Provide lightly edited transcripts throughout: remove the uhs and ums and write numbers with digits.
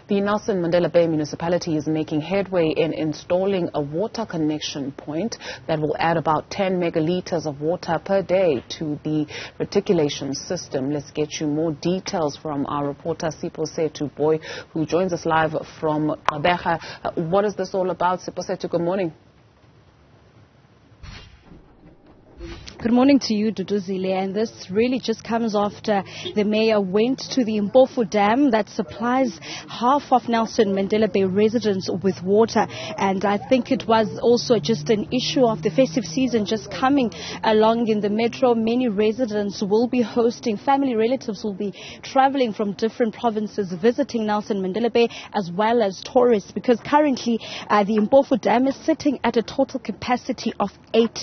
The Nelson Mandela Bay Municipality is making headway in installing a water connection point that will add about 10 megalitres of water per day to the reticulation system. Let's get you more details from our reporter Siphosethu Booi, who joins us live from Abeja. What is this all about, Siphosethu? Good morning. Good morning to you, Duduzile, and this really just comes after the mayor went to the Mpofu Dam that supplies half of Nelson Mandela Bay residents with water, and I think it was also just an issue of the festive season just coming along in the metro. Many residents will be hosting, family relatives will be traveling from different provinces visiting Nelson Mandela Bay, as well as tourists, because currently the Mpofu Dam is sitting at a total capacity of 8%,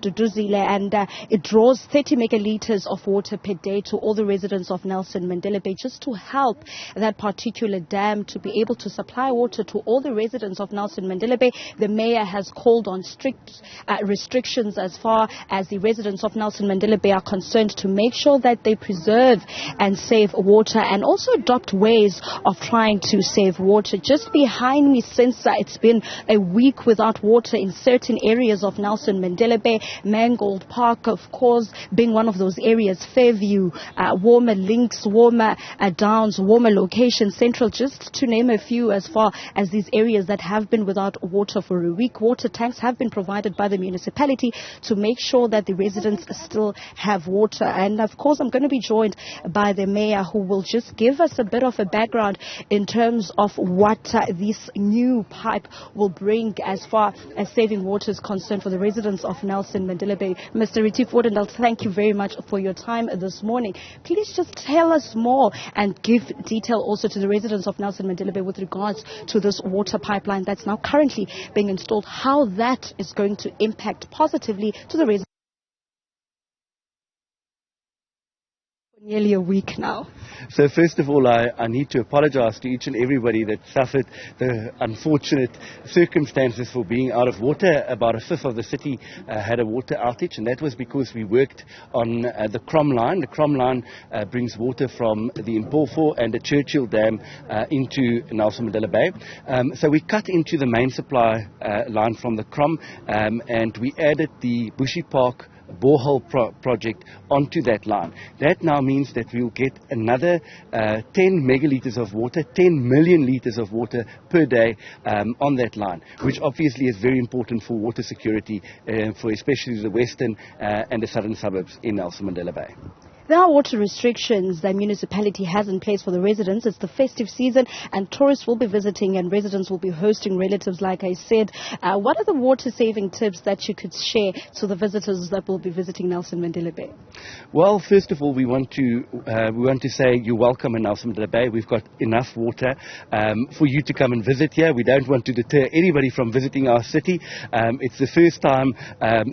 Duduzile, and it draws 30 megalitres of water per day to all the residents of Nelson Mandela Bay, just to help that particular dam to be able to supply water to all the residents of Nelson Mandela Bay. The mayor has called on strict restrictions as far as the residents of Nelson Mandela Bay are concerned, to make sure that they preserve and save water, and also adopt ways of trying to save water. Just behind me, since it's been a week without water in certain areas of Nelson Mandela Bay, Mangold Park, of course, being one of those areas, Fairview, Warmer Links, Warmer Downs, Warmer Location, Central, just to name a few, as far as these areas that have been without water for a week. Water tanks have been provided by the municipality to make sure that the residents still have water. And of course, I'm going to be joined by the mayor, who will just give us a bit of a background in terms of what this new pipe will bring as far as saving water is concerned for the residents of Nelson Mandela Bay. Mr. Reticulation, thank you very much for your time this morning. Please just tell us more and give detail also to the residents of Nelson Mandela Bay with regards to this water pipeline that's now currently being installed, how that is going to impact positively to the residents. Nearly a week now. So first of all, I need to apologize to each and everybody that suffered the unfortunate circumstances for being out of water. About a fifth of the city had a water outage, and that was because we worked on the Crom line. The Crom line brings water from the Mpofu and the Churchill Dam into Nelson Mandela Bay. So we cut into the main supply line from the Crom, and we added the Bushy Park borehole project onto that line. That now means that we'll get another 10 megalitres of water, 10 million litres of water per day on that line, which obviously is very important for water security for especially the western and the southern suburbs in Nelson Mandela Bay. There are water restrictions the municipality has in place for the residents. It's the festive season, and tourists will be visiting and residents will be hosting relatives, like I said. What are the water-saving tips that you could share to the visitors that will be visiting Nelson Mandela Bay? Well, first of all, we want to say you're welcome in Nelson Mandela Bay. We've got enough water for you to come and visit here. We don't want to deter anybody from visiting our city. It's the first time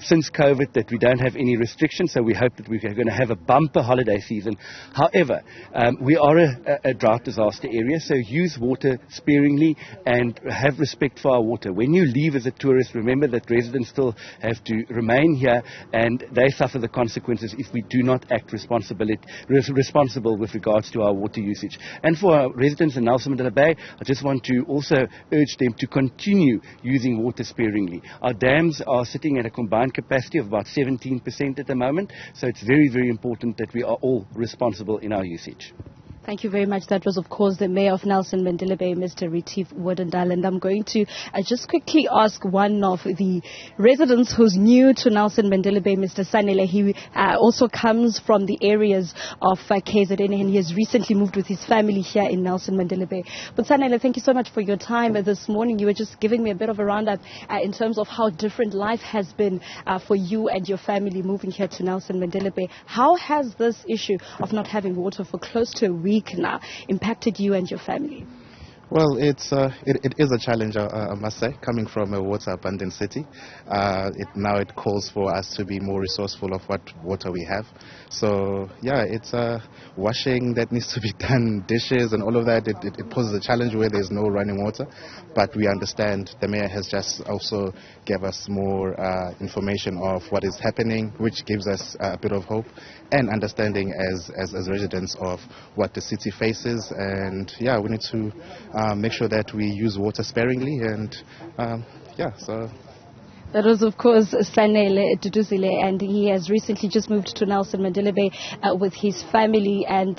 since COVID that we don't have any restrictions, so we hope that we're going to have a bumper holiday season. However, we are a drought disaster area, so use water sparingly and have respect for our water. When you leave as a tourist, remember that residents still have to remain here, and they suffer the consequences if we do not act responsible with regards to our water usage. And for our residents in Nelson Mandela Bay, I just want to also urge them to continue using water sparingly. Our dams are sitting at a combined capacity of about 17% at the moment, so it's very, very important that we are all responsible in our usage. Thank you very much. That was, of course, the Mayor of Nelson Mandela Bay, Mr. Reticulation. And I'm going to just quickly ask one of the residents who's new to Nelson Mandela Bay, Mr. Sanele. He also comes from the areas of KZN, and he has recently moved with his family here in Nelson Mandela Bay. But Sanele, thank you so much for your time this morning. You were just giving me a bit of a roundup in terms of how different life has been for you and your family moving here to Nelson Mandela Bay. How has this issue of not having water for close to a week now impacted you and your family? Well, it is a challenge, I must say, coming from a water-abundant city. Now it calls for us to be more resourceful of what water we have. So, yeah, it's washing that needs to be done, dishes and all of that. It poses a challenge where there's no running water. But we understand the mayor has just also gave us more information of what is happening, which gives us a bit of hope and understanding as residents of what the city faces. And, yeah, we need to make sure that we use water sparingly, and so. That was, of course, Sanele Duduzile, and he has recently just moved to Nelson Mandela Bay with his family. And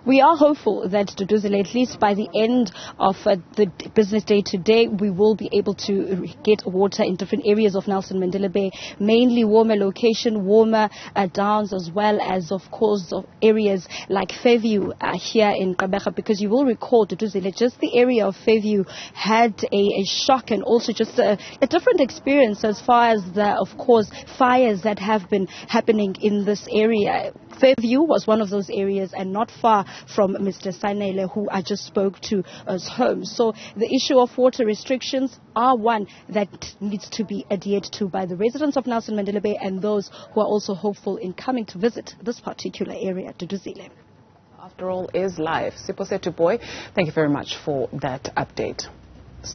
we are hopeful that Duduzile, at least by the end of the business day today, we will be able to get water in different areas of Nelson Mandela Bay, mainly warmer location, warmer downs, as well as, of course, of areas like Fairview here in Gqeberha, because you will recall, Duduzile, just the area of Fairview had a shock and also just a different experience as far as of course, fires that have been happening in this area. Fairview was one of those areas, and not far from Mr. Sanele, who I just spoke to, as home. So the issue of water restrictions are one that needs to be adhered to by the residents of Nelson Mandela Bay and those who are also hopeful in coming to visit this particular area, Duduzile. After all is life. Siphosethu Booi, thank you very much for that update.